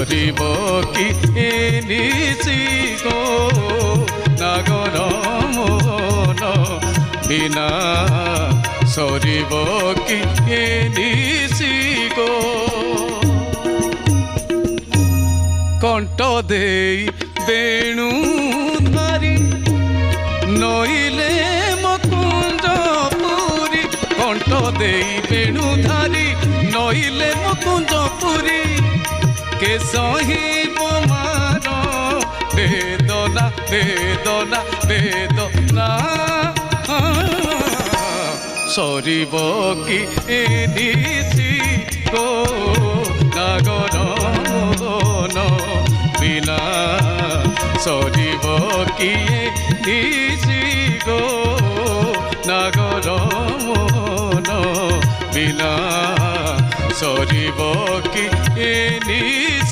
সরিব কি নিশি গো নাগর মোহন বিনা সরিব কি নিশি গো কণ্ঠ দেই বেণু ধরি নইলে মুকুঞ্জ পুরী কণ্ঠ দেই বেণু ধরি নইলে মুকুঞ্জ পুরী কে সহিব মার বেদনা বেদনা বেদনা সরিব কি নিশি গো নাগর মোহন বিনা সরিব কি নিশি গো নাগর মোহন বিনা সরিব কি